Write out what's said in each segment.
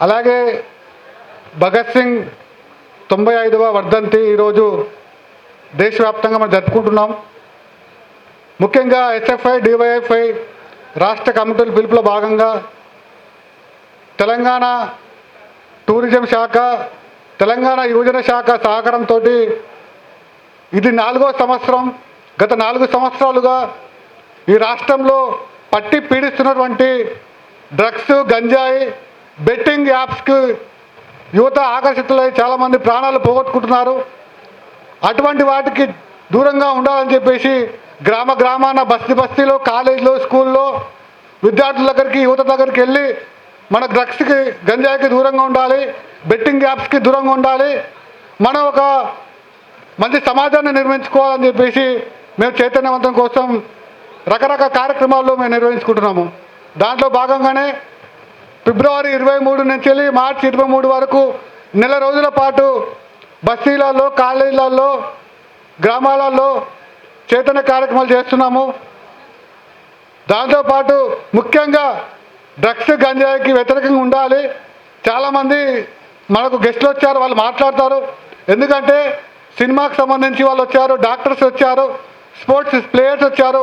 అలాగే భగత్ సింగ్ 95వ వర్ధంతి ఈరోజు దేశవ్యాప్తంగా మనం జరుపుకుంటున్నాం. ముఖ్యంగా ఎస్ఎఫ్ఐ డివైఎఫ్ఐ రాష్ట్ర కమిటీల పిలుపులో భాగంగా తెలంగాణ టూరిజం శాఖ, తెలంగాణ యువజన శాఖ సహకారంతో ఇది 4వ సంవత్సరం. గత 4 సంవత్సరాలుగా ఈ రాష్ట్రంలో పట్టి పీడిస్తున్నటువంటి డ్రగ్స్, గంజాయి, బెట్టింగ్ యాప్స్కి యువత ఆకర్షితులై చాలామంది ప్రాణాలు పోగొట్టుకుంటున్నారు. అటువంటి వాటికి దూరంగా ఉండాలని చెప్పేసి గ్రామాన బస్తీలో కాలేజీలో స్కూల్లో విద్యార్థుల దగ్గరికి యువత దగ్గరికి వెళ్ళి మన డ్రగ్స్కి గంజాయికి దూరంగా ఉండాలి, బెట్టింగ్ యాప్స్కి దూరంగా ఉండాలి, మనం ఒక మంచి సమాజాన్ని నిర్మించుకోవాలని చెప్పేసి మేము చైతన్యవంతం కోసం రకరకాల కార్యక్రమాల్లో మేము నిర్వహించుకుంటున్నాము. దాంట్లో భాగంగానే ఫిబ్రవరి 23 నుంచి వెళ్ళి మార్చి 23 వరకు నెల రోజుల పాటు బస్తీలలో, కాలేజీలలో, గ్రామాలలో చైతన్య కార్యక్రమాలు చేస్తున్నాము. దాంతోపాటు ముఖ్యంగా డ్రగ్స్, గంజాయికి వ్యతిరేకంగా ఉండాలి. చాలామంది మనకు గెస్టులు వచ్చారు, వాళ్ళు మాట్లాడతారు. ఎందుకంటే సినిమాకి సంబంధించి వాళ్ళు వచ్చారు, డాక్టర్స్ వచ్చారు, స్పోర్ట్స్ ప్లేయర్స్ వచ్చారు.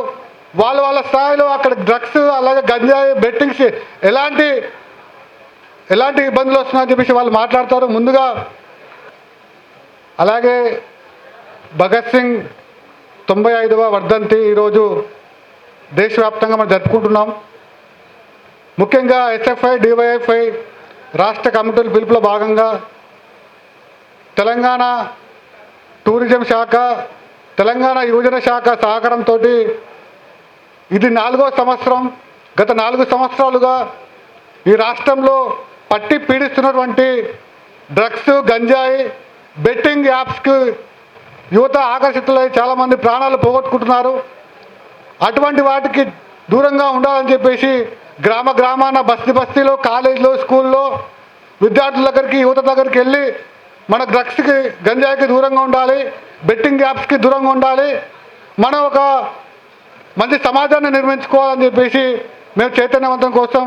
వాళ్ళ స్థాయిలో అక్కడ డ్రగ్స్, అలాగే గంజాయి, బెట్టింగ్స్ ఎలాంటి ఇబ్బందులు వస్తున్నాయని చెప్పేసి వాళ్ళు మాట్లాడతారు. ముందుగా అలాగే భగత్ సింగ్ 95వ వర్ధంతి ఈరోజు దేశవ్యాప్తంగా మనం జరుపుకుంటున్నాం. ముఖ్యంగా ఎస్ఎఫ్ఐ డివైఎఫ్ఐ రాష్ట్ర కమిటీల పిలుపులో భాగంగా తెలంగాణ టూరిజం శాఖ, తెలంగాణ యువజన శాఖ సహకారంతో ఇది 4వ సంవత్సరం. గత 4 సంవత్సరాలుగా ఈ రాష్ట్రంలో పట్టి పీడిస్తున్నటువంటి డ్రగ్స్, గంజాయి, బెట్టింగ్ యాప్స్కి యువత ఆకర్షితులై చాలామంది ప్రాణాలు పోగొట్టుకుంటున్నారు. అటువంటి వాటికి దూరంగా ఉండాలని చెప్పేసి గ్రామాన బస్తీలో కాలేజీలో స్కూల్లో విద్యార్థుల దగ్గరికి యువత దగ్గరికి వెళ్ళి మన డ్రగ్స్కి గంజాయికి దూరంగా ఉండాలి, బెట్టింగ్ యాప్స్కి దూరంగా ఉండాలి, మనం ఒక మంచి సమాజాన్ని నిర్మించుకోవాలని చెప్పేసి మేము చైతన్యవంతం కోసం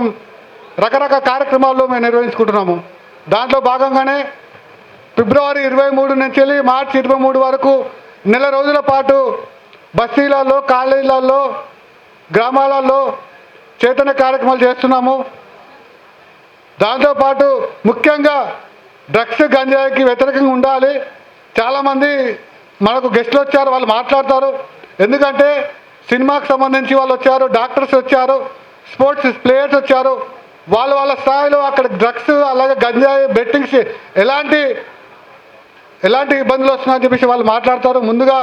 రకరకాల కార్యక్రమాల్లో మేము నిర్వహించుకుంటున్నాము. దాంట్లో భాగంగానే ఫిబ్రవరి 23 నుంచి వెళ్ళి మార్చి 23 వరకు నెల రోజుల పాటు బస్తీలలో, కాలేజీలలో, గ్రామాలలో చైతన్య కార్యక్రమాలు చేస్తున్నాము. దాంతోపాటు ముఖ్యంగా డ్రగ్స్, గంజాయికి వ్యతిరేకంగా ఉండాలి. చాలామంది మనకు గెస్టులు వచ్చారు, వాళ్ళు మాట్లాడతారు. ఎందుకంటే సినిమాకి సంబంధించి వాళ్ళు వచ్చారు, డాక్టర్స్ వచ్చారు, స్పోర్ట్స్ ప్లేయర్స్ వచ్చారు. వాళ్ళ స్థాయిలో అక్కడ డ్రగ్స్, అలాగే గంజాయి, బెట్టింగ్స్ ఎలాంటి ఇబ్బందులు వస్తున్నాయని చెప్పేసి వాళ్ళు మాట్లాడతారు. ముందుగా